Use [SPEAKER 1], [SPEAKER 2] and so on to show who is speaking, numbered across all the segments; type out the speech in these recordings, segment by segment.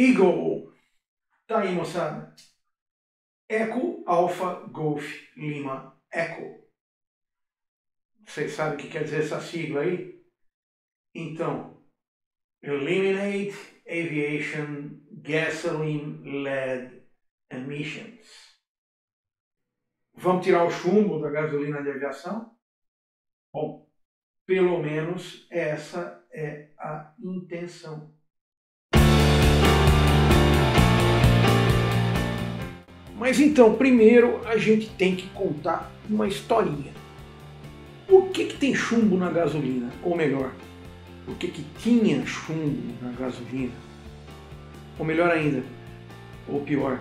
[SPEAKER 1] Eagle. Tá aí, moçada. Eco, Alpha, Golf, Lima, Echo. Vocês sabem o que quer dizer essa sigla aí? Então, Eliminate Aviation Gasoline-Led Emissions. Vamos tirar o chumbo da gasolina de aviação? Bom, pelo menos essa é a intenção. Mas então, primeiro a gente tem que contar uma historinha. Por que tem chumbo na gasolina? Ou melhor, por que tinha chumbo na gasolina? Ou melhor ainda, ou pior,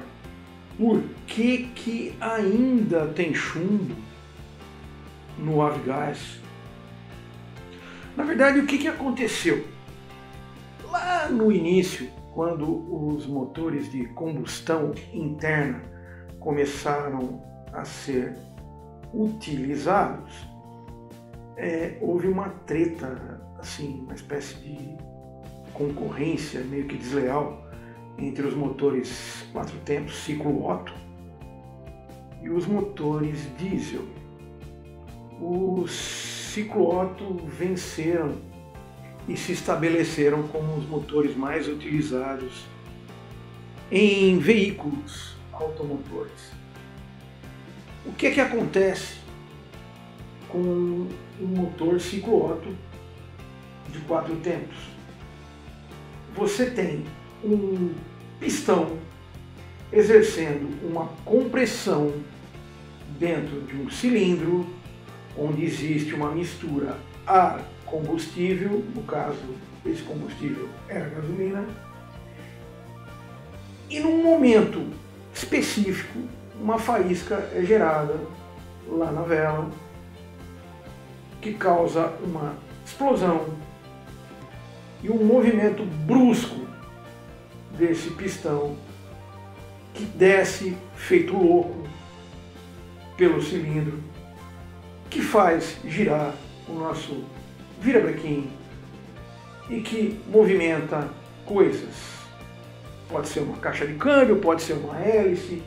[SPEAKER 1] por que ainda tem chumbo no Avgás? Na verdade, o que aconteceu? Lá no início, quando os motores de combustão interna começaram a ser utilizados, houve uma treta, assim, uma espécie de concorrência meio que desleal entre os motores 4 tempos, ciclo Otto, e os motores diesel. Os ciclo Otto venceram e se estabeleceram como os motores mais utilizados em veículos automotores. O que acontece com um motor ciclo Otto de 4 tempos? Você tem um pistão exercendo uma compressão dentro de um cilindro onde existe uma mistura ar-combustível, no caso esse combustível era gasolina, e num momento específico uma faísca é gerada lá na vela que causa uma explosão e um movimento brusco desse pistão que desce feito louco pelo cilindro, que faz girar o nosso virabrequim e que movimenta coisas. Pode ser uma caixa de câmbio, pode ser uma hélice,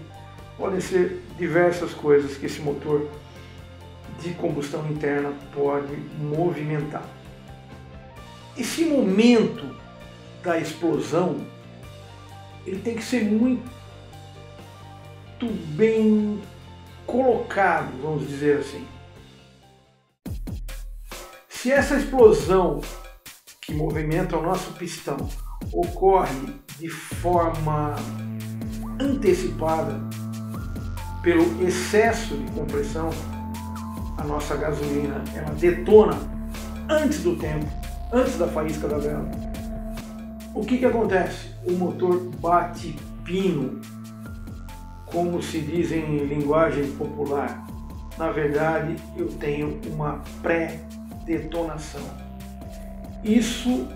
[SPEAKER 1] podem ser diversas coisas que esse motor de combustão interna pode movimentar. Esse momento da explosão, ele tem que ser muito bem colocado, vamos dizer assim. Se essa explosão que movimenta o nosso pistão ocorre de forma antecipada pelo excesso de compressão, a nossa gasolina ela detona antes do tempo, antes da faísca da vela. O que acontece? O motor bate pino, como se diz em linguagem popular. Na verdade, eu tenho uma pré-detonação. Isso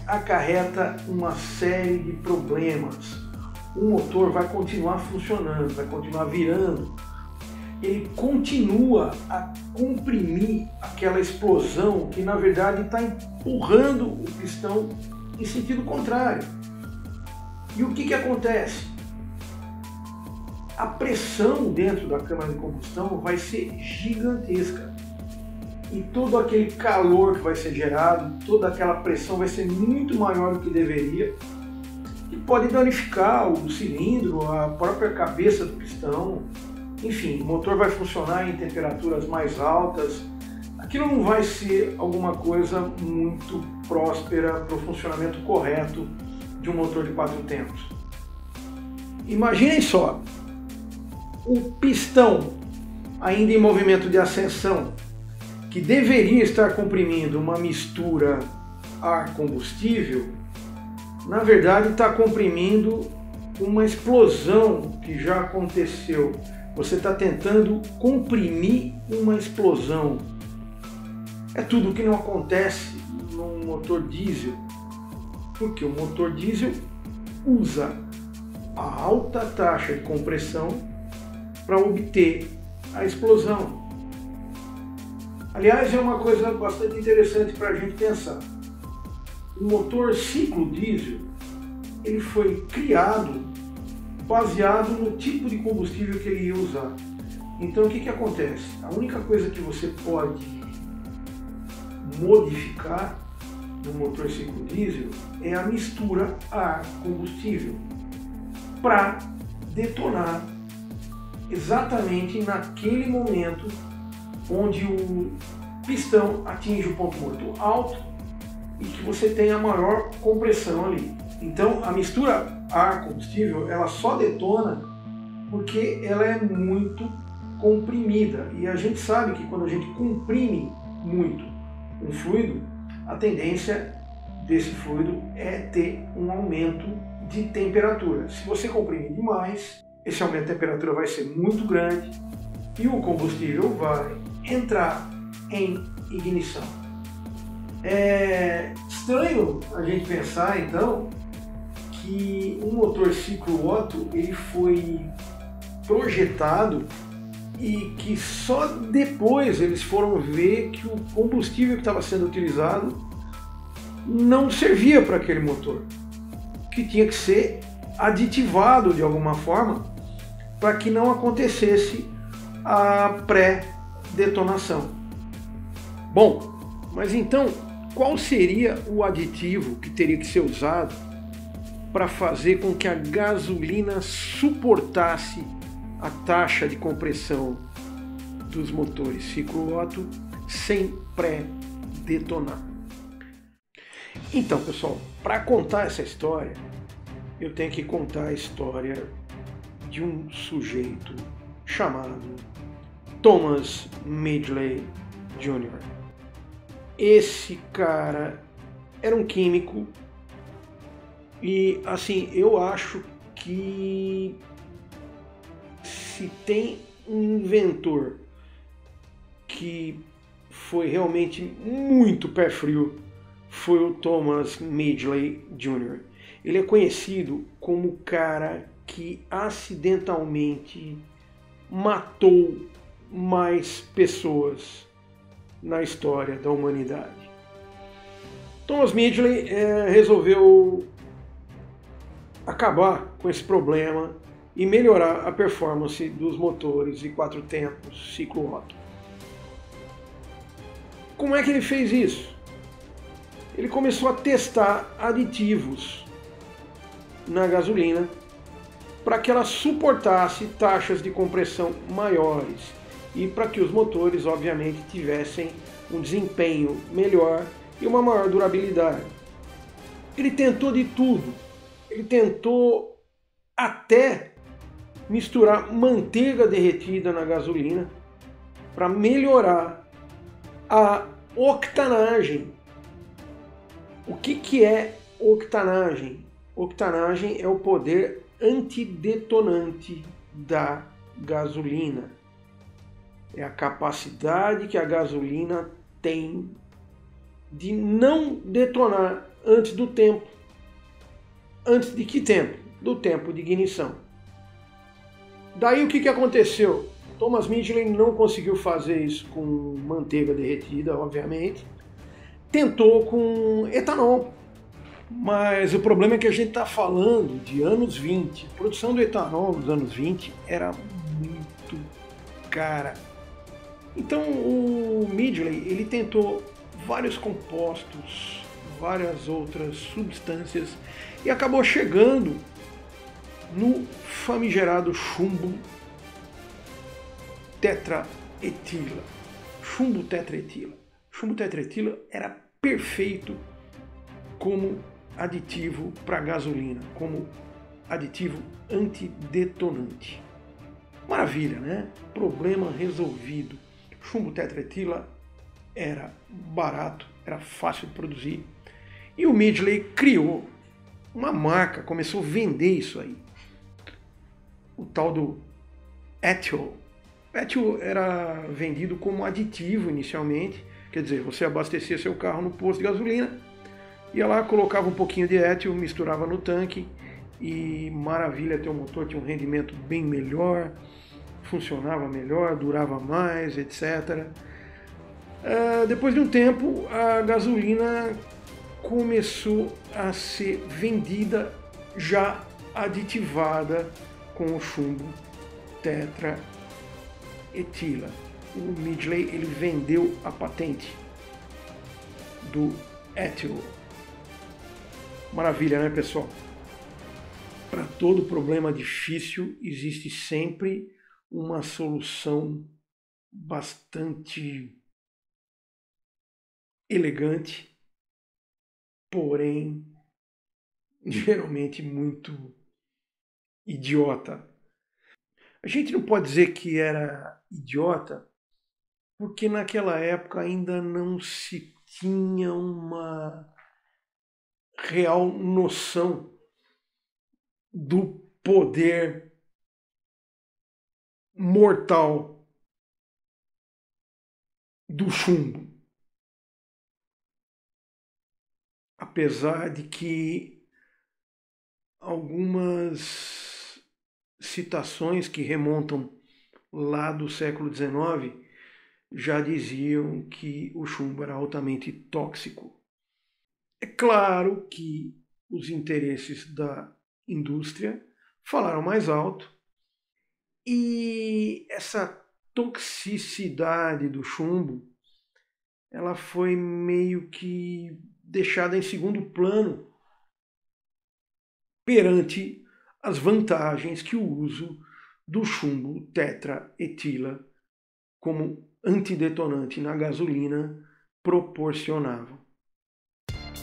[SPEAKER 1] acarreta uma série de problemas. O motor vai continuar funcionando, vai continuar virando. Ele continua a comprimir aquela explosão que na verdade está empurrando o pistão em sentido contrário. E o que acontece? A pressão dentro da câmara de combustão vai ser gigantesca. E todo aquele calor que vai ser gerado, toda aquela pressão vai ser muito maior do que deveria, e pode danificar o cilindro, a própria cabeça do pistão. Enfim, o motor vai funcionar em temperaturas mais altas. Aquilo não vai ser alguma coisa muito próspera para o funcionamento correto de um motor de 4 tempos. Imaginem só, o pistão ainda em movimento de ascensão, que deveria estar comprimindo uma mistura ar-combustível, na verdade está comprimindo uma explosão que já aconteceu. Você está tentando comprimir uma explosão. É tudo o que não acontece no motor diesel, porque o motor diesel usa a alta taxa de compressão para obter a explosão. Aliás, é uma coisa bastante interessante para a gente pensar. O motor ciclo diesel, ele foi criado baseado no tipo de combustível que ele ia usar. Então o que acontece? A única coisa que você pode modificar no motor ciclo diesel é a mistura ar-combustível para detonar exatamente naquele momento onde o pistão atinge o ponto morto alto e que você tem a maior compressão ali. Então a mistura ar-combustível ela só detona porque ela é muito comprimida, e a gente sabe que quando a gente comprime muito um fluido, a tendência desse fluido é ter um aumento de temperatura. Se você comprimir demais, esse aumento de temperatura vai ser muito grande e o combustível vai entrar em ignição. É estranho a gente pensar então que um motor ciclo Otto ele foi projetado e que só depois eles foram ver que o combustível que estava sendo utilizado não servia para aquele motor, que tinha que ser aditivado de alguma forma para que não acontecesse a pré-detonação. Bom, mas então qual seria o aditivo que teria que ser usado para fazer com que a gasolina suportasse a taxa de compressão dos motores ciclo Otto sem pré-detonar? Então, pessoal, para contar essa história, eu tenho que contar a história de um sujeito chamado Thomas Midgley Jr. Esse cara era um químico e, assim, eu acho que se tem um inventor que foi realmente muito pé frio, foi o Thomas Midgley Jr. Ele é conhecido como o cara que acidentalmente matou mais pessoas na história da humanidade. Thomas Midgley resolveu acabar com esse problema e melhorar a performance dos motores de 4 tempos ciclo Otto. Como é que ele fez isso? Ele começou a testar aditivos na gasolina para que ela suportasse taxas de compressão maiores e para que os motores, obviamente, tivessem um desempenho melhor e uma maior durabilidade. Ele tentou de tudo. Ele tentou até misturar manteiga derretida na gasolina para melhorar a octanagem. O que é octanagem? Octanagem é o poder antidetonante da gasolina. É a capacidade que a gasolina tem de não detonar antes do tempo. Antes de que tempo? Do tempo de ignição. Daí o que aconteceu? Thomas Midgley não conseguiu fazer isso com manteiga derretida, obviamente. Tentou com etanol. Mas o problema é que a gente está falando de anos 20. A produção do etanol nos anos 20 era muito cara. Então o Midgley ele tentou vários compostos, várias outras substâncias e acabou chegando no famigerado chumbo tetraetila. Chumbo tetraetila. Chumbo tetraetila era perfeito como aditivo para gasolina, como aditivo antidetonante. Maravilha, né? Problema resolvido. Chumbo tetraetila era barato, era fácil de produzir. E o Midgley criou uma marca, começou a vender isso aí. O tal do Ethyl. Ethyl era vendido como aditivo inicialmente, quer dizer, você abastecia seu carro no posto de gasolina, ia lá, colocava um pouquinho de Ethyl, misturava no tanque e maravilha, teu motor tinha um rendimento bem melhor, funcionava melhor, durava mais, etc. Depois de um tempo, a gasolina começou a ser vendida já aditivada com o chumbo tetraetila. O Midgley ele vendeu a patente do étilo. Maravilha, né, pessoal? Para todo problema difícil existe sempre uma solução bastante elegante, porém geralmente muito idiota. A gente não pode dizer que era idiota, porque naquela época ainda não se tinha uma real noção do poder mortal do chumbo. Apesar de que algumas citações que remontam lá do século XIX já diziam que o chumbo era altamente tóxico. É claro que os interesses da indústria falaram mais alto e essa toxicidade do chumbo ela foi meio que deixada em segundo plano perante as vantagens que o uso do chumbo tetraetila como antidetonante na gasolina proporcionava.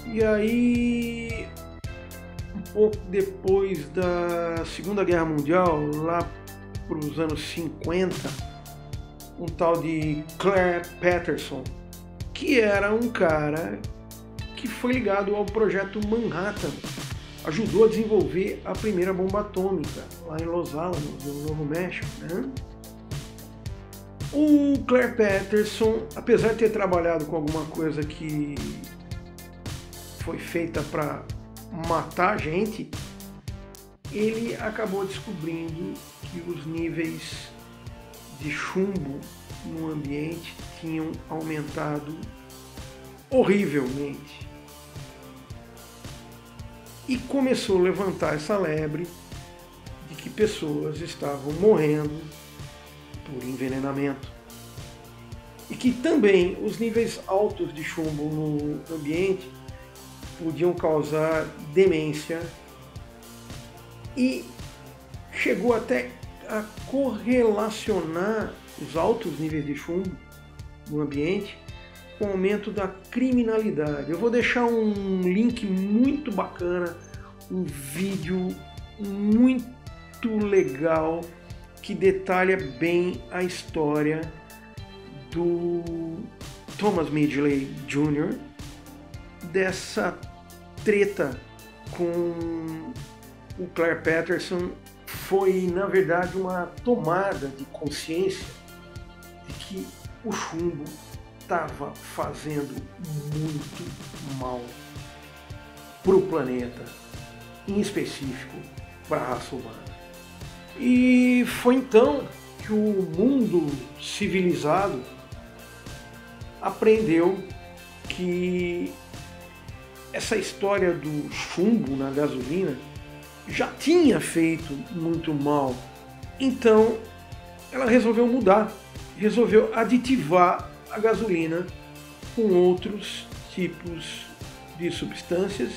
[SPEAKER 1] E aí, um pouco depois da Segunda Guerra Mundial, lá para os anos 50, um tal de Clair Patterson, que era um cara que foi ligado ao projeto Manhattan, ajudou a desenvolver a primeira bomba atômica lá em Los Alamos, no Novo México, né? O Clair Patterson, apesar de ter trabalhado com alguma coisa que foi feita para matar gente, ele acabou descobrindo que os níveis de chumbo no ambiente tinham aumentado horrivelmente. E começou a levantar essa lebre de que pessoas estavam morrendo por envenenamento. E que também os níveis altos de chumbo no ambiente podiam causar demência e chegou até a correlacionar os altos níveis de chumbo no ambiente com o aumento da criminalidade. Eu vou deixar um link muito bacana, um vídeo muito legal que detalha bem a história do Thomas Midgley Jr., dessa treta com o Clair Patterson. Foi, na verdade, uma tomada de consciência de que o chumbo estava fazendo muito mal para o planeta, em específico para a raça humana. E foi então que o mundo civilizado aprendeu que essa história do chumbo na gasolina já tinha feito muito mal. Então ela resolveu mudar, resolveu aditivar a gasolina com outros tipos de substâncias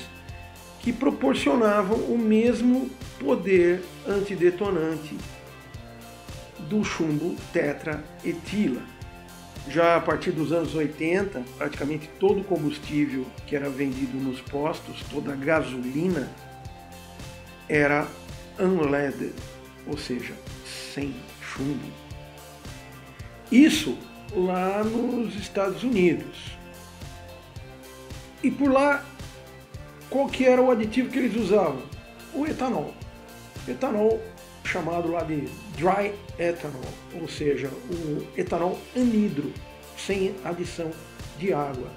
[SPEAKER 1] que proporcionavam o mesmo poder antidetonante do chumbo tetraetila. Já a partir dos anos 80, praticamente todo o combustível que era vendido nos postos, toda a gasolina, era unleaded, ou seja, sem chumbo. Isso lá nos Estados Unidos. E por lá, qual que era o aditivo que eles usavam? O etanol. Etanol chamado lá de dry ethanol, ou seja, o etanol anidro, sem adição de água.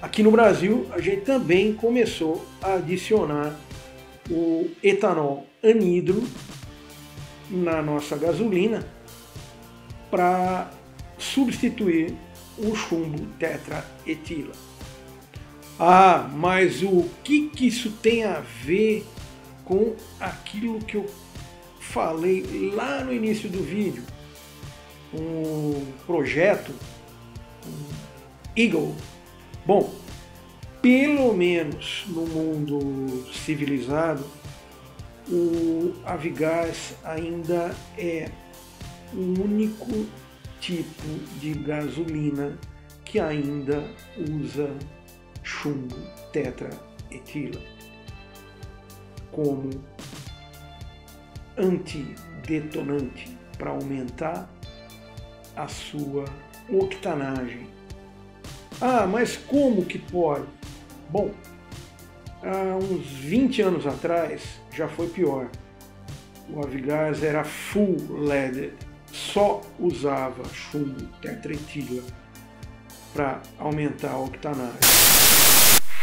[SPEAKER 1] Aqui no Brasil, a gente também começou a adicionar o etanol anidro na nossa gasolina para substituir o chumbo tetraetila. Ah, mas o que isso tem a ver com aquilo que eu falei lá no início do vídeo, um projeto Eagle. Bom, pelo menos no mundo civilizado, o Avgas ainda é o único tipo de gasolina que ainda usa chumbo tetraetila como antidetonante para aumentar a sua octanagem. Ah, mas como que pode? Bom, há uns 20 anos atrás já foi pior. O Avgas era full leaded, só usava chumbo tetraetila para aumentar a octanagem.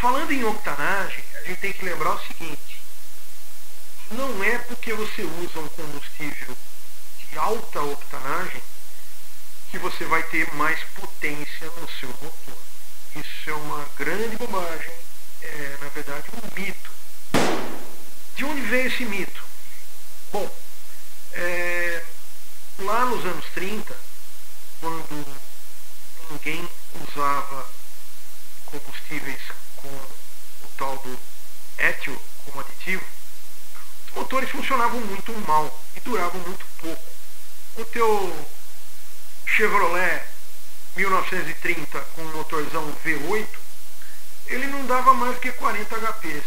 [SPEAKER 1] Falando em octanagem, a gente tem que lembrar o seguinte: não é porque você usa um combustível de alta octanagem que você vai ter mais potência no seu motor. Isso é uma grande bobagem, é na verdade um mito. De onde veio esse mito? Bom, lá nos anos 30, quando ninguém usava combustíveis com o tal do étil como aditivo, os motores funcionavam muito mal e duravam muito pouco. O teu Chevrolet 1930 com um motorzão V8, ele não dava mais que 40 HPs.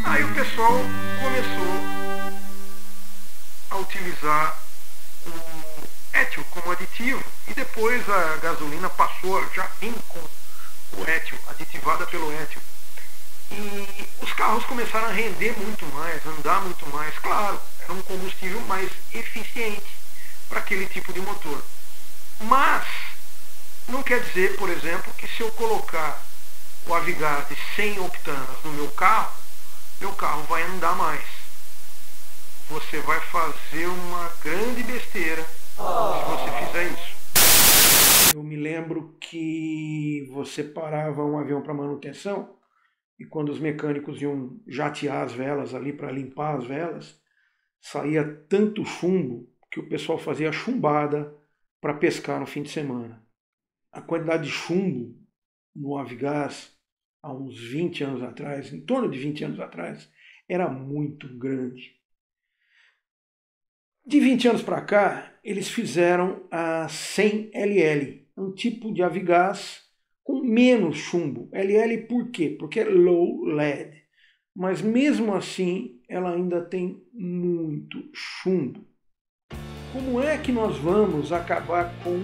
[SPEAKER 1] Aí o pessoal começou a utilizar o étil como aditivo e depois a gasolina passou já vir com o étil, aditivada pelo étil. E os carros começaram a render muito mais, andar muito mais. Claro, era um combustível mais eficiente para aquele tipo de motor. Mas não quer dizer, por exemplo, que se eu colocar o Avgas de 100 octanas no meu carro vai andar mais. Você vai fazer uma grande besteira se você fizer isso. Eu me lembro que você parava um avião para manutenção e quando os mecânicos iam jatear as velas ali para limpar as velas, saía tanto chumbo que o pessoal fazia chumbada para pescar no fim de semana. A quantidade de chumbo no Avgas há uns 20 anos atrás, em torno de 20 anos atrás, era muito grande. De 20 anos para cá, eles fizeram a 100LL, um tipo de Avgas com menos chumbo. LL por quê? Porque é low lead. Mas mesmo assim, ela ainda tem muito chumbo. Como é que nós vamos acabar com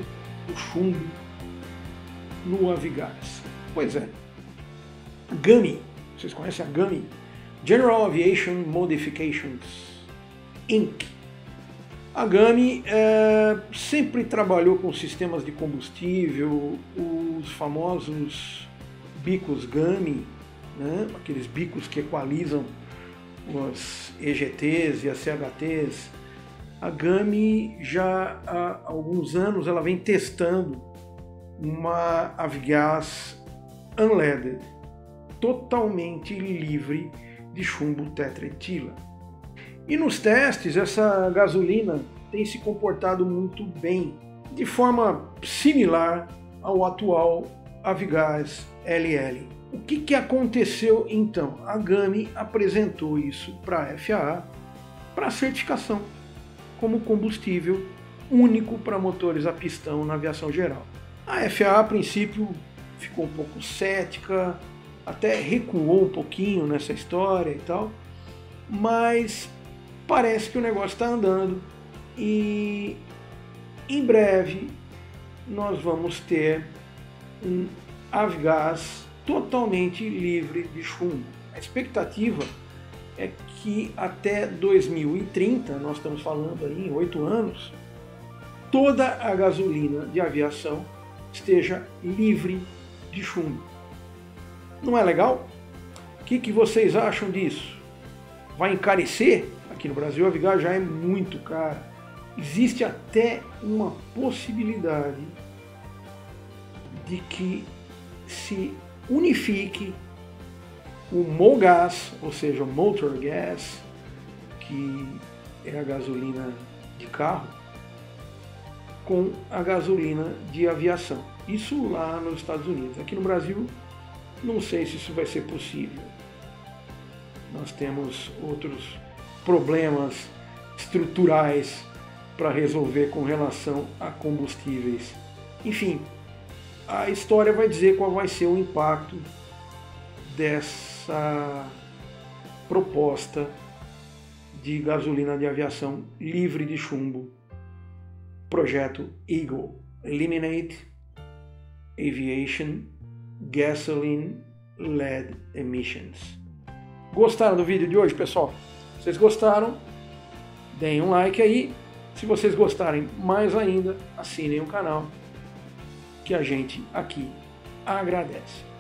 [SPEAKER 1] o chumbo no Avgas? Pois é, GAMI, vocês conhecem a GAMI? General Aviation Modifications, Inc. A GAMI sempre trabalhou com sistemas de combustível, os famosos bicos GAMI, né? Aqueles bicos que equalizam os EGTs e as CHTs. A GAMI já há alguns anos ela vem testando uma Avgas unleaded, totalmente livre de chumbo tetraetila. E nos testes essa gasolina tem se comportado muito bem, de forma similar ao atual Avgas LL. O que aconteceu então? A GAMI apresentou isso para a FAA para certificação como combustível único para motores a pistão na aviação geral. A FAA, a princípio, ficou um pouco cética, até recuou um pouquinho nessa história e tal, mas parece que o negócio está andando e em breve nós vamos ter um Avgas totalmente livre de chumbo. A expectativa é que até 2030, nós estamos falando aí em 8 anos, toda a gasolina de aviação esteja livre de chumbo. Não é legal? O que vocês acham disso? Vai encarecer? Aqui no Brasil a Avgas já é muito cara. Existe até uma possibilidade de que se unifique o MoGas, ou seja, o Motor Gas, que é a gasolina de carro, com a gasolina de aviação. Isso lá nos Estados Unidos. Aqui no Brasil, não sei se isso vai ser possível. Nós temos outros problemas estruturais para resolver com relação a combustíveis. Enfim, a história vai dizer qual vai ser o impacto dessa proposta de gasolina de aviação livre de chumbo, projeto Eagle, Eliminate Aviation Gasoline Lead Emissions. Gostaram do vídeo de hoje, pessoal? Se vocês gostaram, deem um like aí. Se vocês gostarem mais ainda, assinem o canal, que a gente aqui agradece.